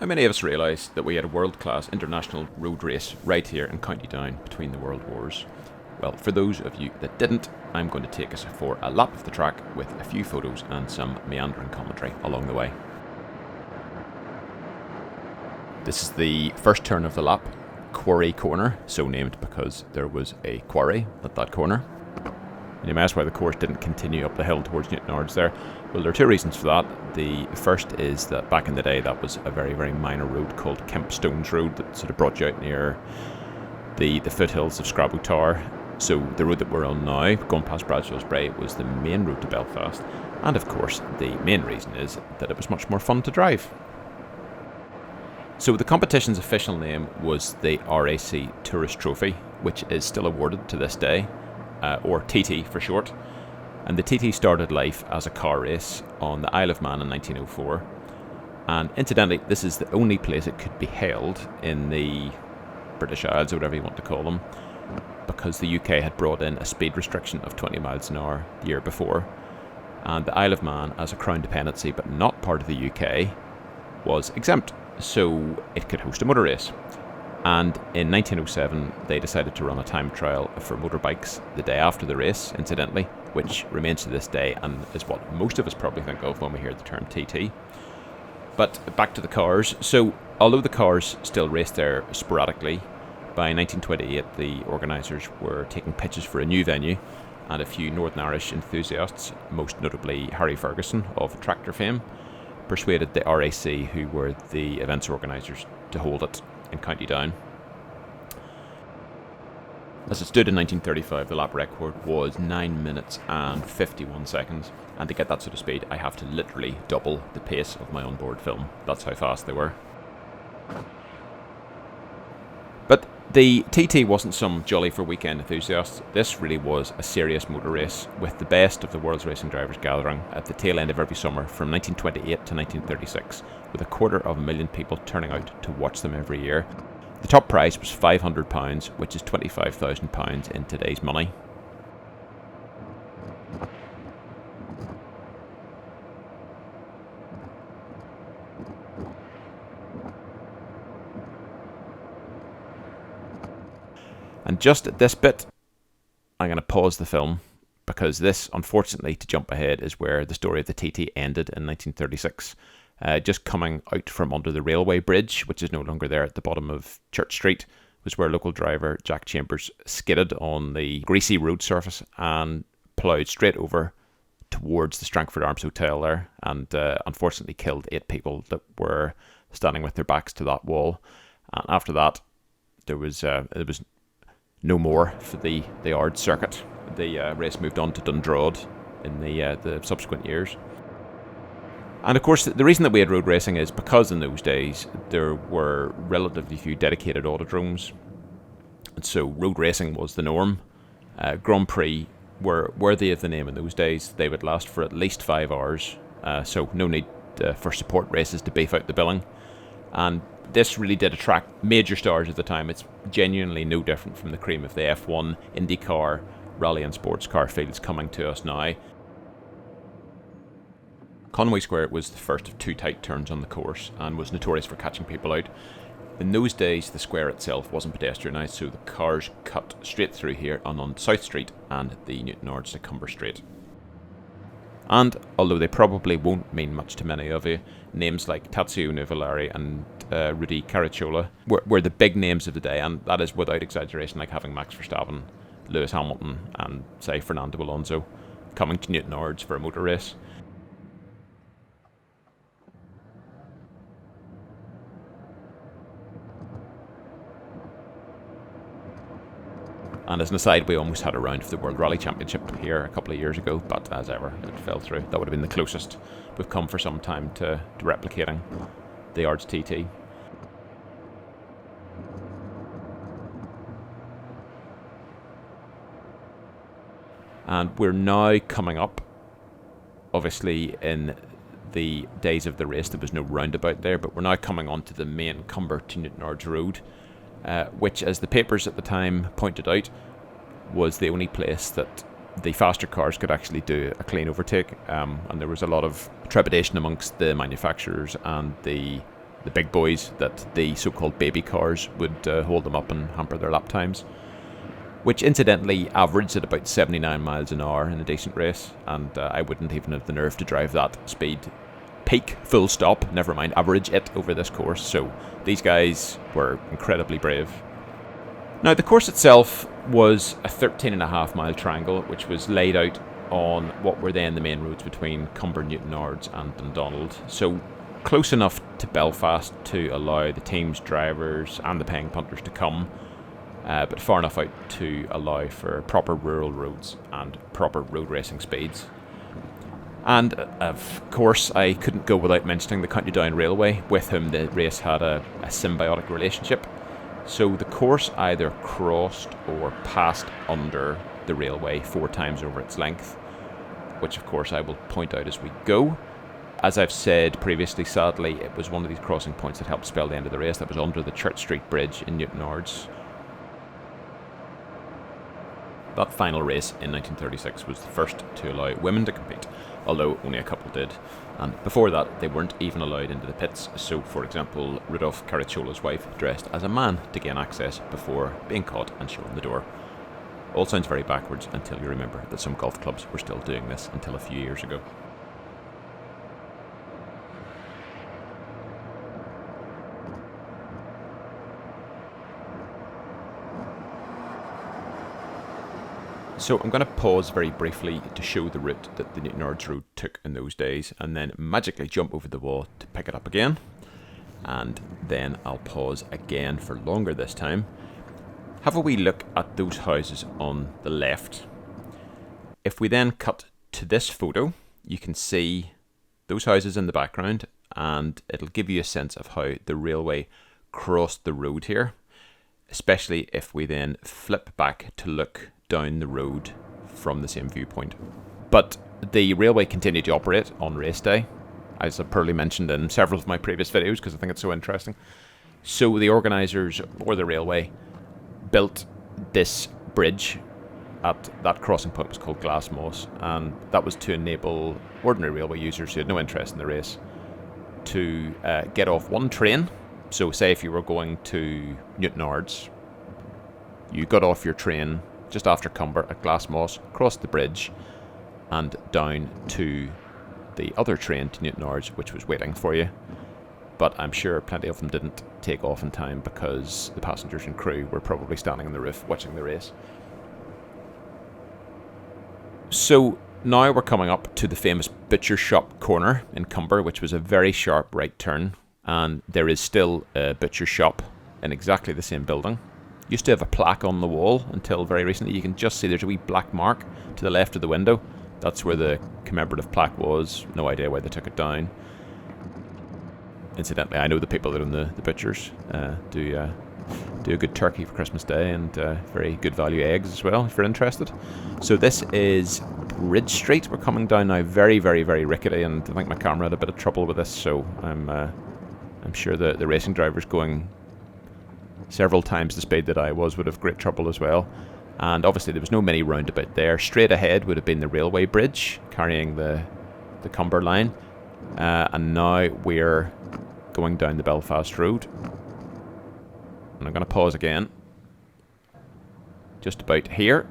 many of us realise that we had a world-class international road race right here in County Down between the World Wars? Well, for those of you that didn't, I'm going to take us for a lap of the track with a few photos and some meandering commentary along the way. This is the first turn of the lap, Quarry Corner, so named because there was a quarry at that corner. And you may ask why the course didn't continue up the hill towards Newton Ards there. Well, there are two reasons for that. The first is that back in the day that was a very, very minor road called Kempstones Road that sort of brought you out near the foothills of Scrabo Tower. So the road that we're on now, going past Bradshaw's Brae, was the main road to Belfast. And of course, the main reason is that it was much more fun to drive. So the competition's official name was the RAC Tourist Trophy, which is still awarded to this day, or TT for short. And the TT started life as a car race on the Isle of Man in 1904. And incidentally, this is the only place it could be held in the British Isles, or whatever you want to call them, because the UK had brought in a speed restriction of 20 miles an hour the year before. And the Isle of Man, as a Crown dependency but not part of the UK, was exempt, so it could host a motor race. And in 1907, they decided to run a time trial for motorbikes the day after the race, incidentally, which remains to this day and is what most of us probably think of when we hear the term TT. But back to the cars. So, although the cars still raced there sporadically, by 1928 the organisers were taking pitches for a new venue, and a few Northern Irish enthusiasts, most notably Harry Ferguson of tractor fame, persuaded the RAC, who were the events organisers, to hold it in County Down. As it stood in 1935, the lap record was 9 minutes and 51 seconds, and to get that sort of speed I have to literally double the pace of my onboard film. That's how fast they were. But the TT wasn't some jolly for weekend enthusiasts. This really was a serious motor race, with the best of the world's racing drivers gathering at the tail end of every summer from 1928 to 1936, with $250,000 people turning out to watch them every year. The top prize was £500, which is £25,000 in today's money. And just at this bit, I'm going to pause the film, because this, unfortunately, to jump ahead, is where the story of the TT ended in 1936. Just coming out from under the railway bridge, which is no longer there at the bottom of Church Street, was where local driver Jack Chambers skidded on the greasy road surface and ploughed straight over towards the Strangford Arms Hotel there, and unfortunately killed 8 people that were standing with their backs to that wall. And after that, there was no more for the Ards circuit. The race moved on to Dundrod in the subsequent years. And of course, the reason that we had road racing is because in those days there were relatively few dedicated autodromes, and so road racing was the norm. Grand Prix were worthy of the name in those days. They would last for at least 5 hours, so no need for support races to beef out the billing. And this really did attract major stars at the time. It's genuinely no different from the cream of the F1, IndyCar, rally and sports car fields coming to us now. Conway Square was the first of 2 tight turns on the course and was notorious for catching people out. In those days, the square itself wasn't pedestrianised, so the cars cut straight through here and on South Street and the Newton Ards to Cumber Street. And although they probably won't mean much to many of you, names like Tazio Nuvolari and Rudi Caracciola were the big names of the day, and that is without exaggeration, like having Max Verstappen, Lewis Hamilton and, say, Fernando Alonso coming to Newton Ards for a motor race. And as an aside, we almost had a round of the World Rally Championship here a couple of years ago, but as ever, it fell through. That would have been the closest we've come for some time to replicating the Ards TT. And we're now coming up, obviously in the days of the race there was no roundabout there, but we're now coming onto the main Cumber to Newton Ards road, which, as the papers at the time pointed out, was the only place that the faster cars could actually do a clean overtake, and there was a lot of trepidation amongst the manufacturers and the the big boys that the so-called baby cars would hold them up and hamper their lap times, which incidentally averaged at about 79 miles an hour in a decent race, and I wouldn't even have the nerve to drive that speed peak, full stop, never mind average it over this course. So these guys were incredibly brave. Now the course itself was a 13.5 mile triangle which was laid out on what were then the main roads between Cumber, Newton Ards and Dundonald, so close enough to Belfast to allow the team's drivers and the paying punters to come, but far enough out to allow for proper rural roads and proper road racing speeds. And of course I couldn't go without mentioning the County Down Railway, with whom the race had a symbiotic relationship. So the course either crossed or passed under the railway 4 times over its length, which of course I will point out as we go. As I've said previously, sadly, it was one of these crossing points that helped spell the end of the race. That was under the Church Street Bridge in Newton Ards. That final race in 1936 was the first to allow women to compete, although only a couple did. And before that, they weren't even allowed into the pits. So, for example, Rudolf Caracciola's wife dressed as a man to gain access before being caught and shown the door. All sounds very backwards until you remember that some golf clubs were still doing this until a few years ago. So I'm going to pause very briefly to show the route that the Newton Ards Road took in those days, and then magically jump over the wall to pick it up again. And then I'll pause again for longer this time. Have a wee look at those houses on the left. If we then cut to this photo, you can see those houses in the background, and it'll give you a sense of how the railway crossed the road here, especially if we then flip back to look down the road from the same viewpoint. But the railway continued to operate on race day, as I've probably mentioned in several of my previous videos because I think it's so interesting. So the organisers or the railway built this bridge at that crossing point, was called Glass Moss, and that was to enable ordinary railway users who had no interest in the race to get off one train. So say if you were going to Newton Ards, you got off your train just after Cumber at Glass Moss, crossed the bridge and down to the other train to Newton Ards, which was waiting for you. But I'm sure plenty of them didn't take off in time because the passengers and crew were probably standing on the roof watching the race. So now we're coming up to the famous butcher shop corner in Cumber, which was a very sharp right turn, and there is still a butcher shop in exactly the same building. Used to have a plaque on the wall until very recently. You can just see there's a wee black mark to the left of the window. That's where the commemorative plaque was. No idea why they took it down. Incidentally, I know the people that own the butchers do a good turkey for Christmas Day, and very good value eggs as well, if you're interested. So this is Bridge Street. We're coming down now, very, very, very rickety, and I think my camera had a bit of trouble with this, so I'm sure the racing drivers going several times the speed that I was would have great trouble as well. And obviously there was no mini roundabout there. Straight ahead would have been the railway bridge carrying the Cumber line, and now we're going down the Belfast Road. And I'm going to pause again just about here,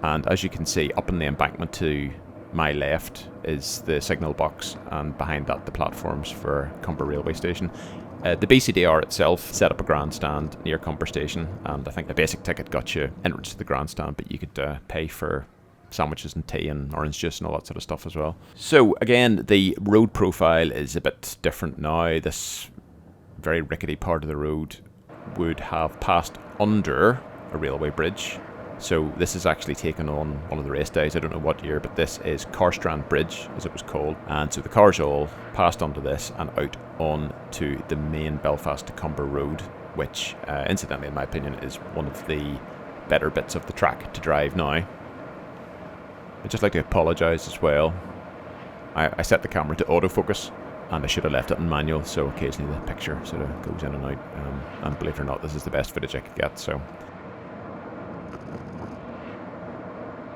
and as you can see, up in the embankment to my left is the signal box, and behind that the platforms for Cumber railway station. The BCDR itself set up a grandstand near Cumber station, and I think the basic ticket got you entrance to the grandstand, but you could pay for sandwiches and tea and orange juice and all that sort of stuff as well. So again, the road profile is a bit different now. This very rickety part of the road would have passed under a railway bridge. So this is actually taken on one of the race days. I don't know what year, but this is Carstrand Bridge, as it was called. And so the cars all passed onto this and out on to the main Belfast to Cumber Road, which, incidentally, in my opinion, is one of the better bits of the track to drive now. I'd just like to apologise as well. I set the camera to autofocus, and I should have left it in manual, so occasionally the picture sort of goes in and out. And believe it or not, this is the best footage I could get, so...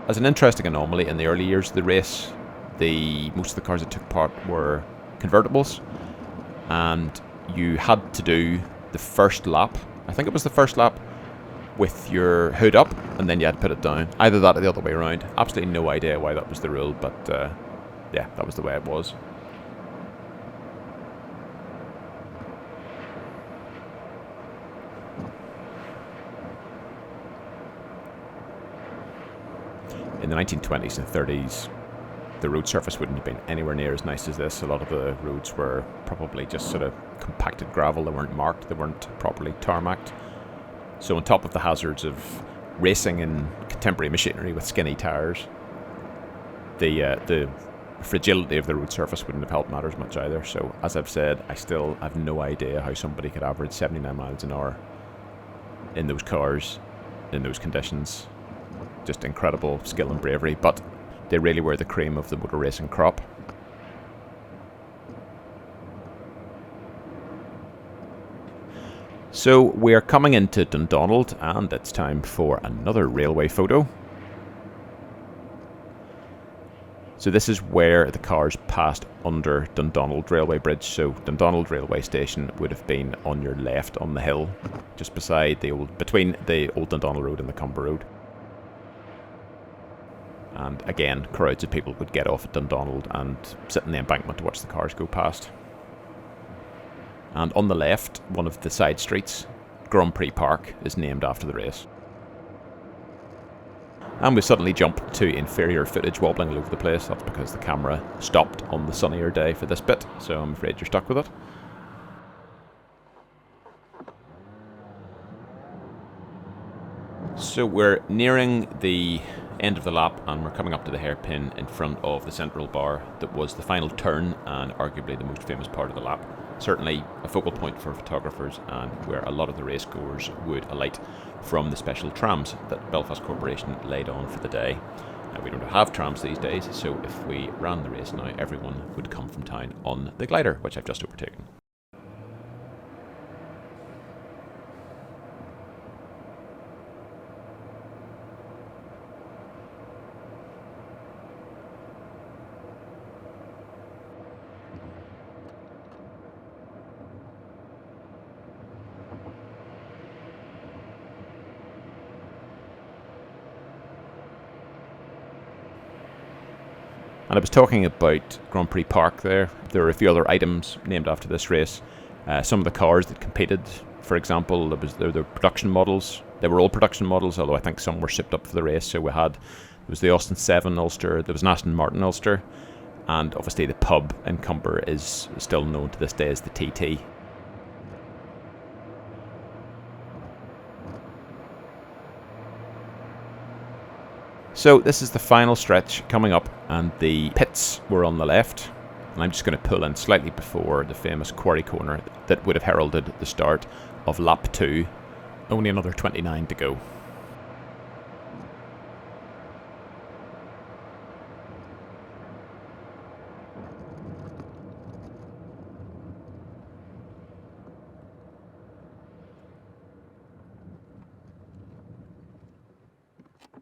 As an interesting anomaly, in the early years of the race, most of the cars that took part were convertibles, and you had to do the first lap, I think it was the first lap, with your hood up, and then you had to put it down. Either that or the other way around. Absolutely no idea why that was the rule, but yeah, that was the way it was. In the 1920s and 30s, the road surface wouldn't have been anywhere near as nice as this. A lot of the roads were probably just sort of compacted gravel. They weren't marked, they weren't properly tarmacked. So on top of the hazards of racing in contemporary machinery with skinny tyres, the fragility of the road surface wouldn't have helped matters much either. So as I've said, I still have no idea how somebody could average 79 miles an hour in those cars, in those conditions. Just incredible skill and bravery, but they really were the cream of the motor racing crop. So we're coming into Dundonald, and it's time for another railway photo. So this is where the cars passed under Dundonald Railway Bridge. So Dundonald Railway Station would have been on your left on the hill, just beside between the old Dundonald Road and the Cumber Road. And again, crowds of people would get off at Dundonald and sit in the embankment to watch the cars go past. And on the left, one of the side streets, Grand Prix Park, is named after the race. And we suddenly jump to inferior footage wobbling all over the place. That's because the camera stopped on the sunnier day for this bit, so I'm afraid you're stuck with it. So we're nearing the end of the lap, and we're coming up to the hairpin in front of the central bar that was the final turn and arguably the most famous part of the lap. Certainly a focal point for photographers, and where a lot of the race goers would alight from the special trams that Belfast Corporation laid on for the day. Now, we don't have trams these days, so if we ran the race now, everyone would come from town on the glider, which I've just overtaken. And I was talking about Grand Prix Park there. There are a few other items named after this race. Some of the cars that competed, for example, there were production models. They were all production models, although I think some were shipped up for the race. So there was the Austin 7 Ulster, there was an Aston Martin Ulster, and obviously the pub in Cumber is still known to this day as the TT. So this is the final stretch coming up, and the pits were on the left, and I'm just going to pull in slightly before the famous quarry corner that would have heralded the start of lap 2. Only another 29 to go.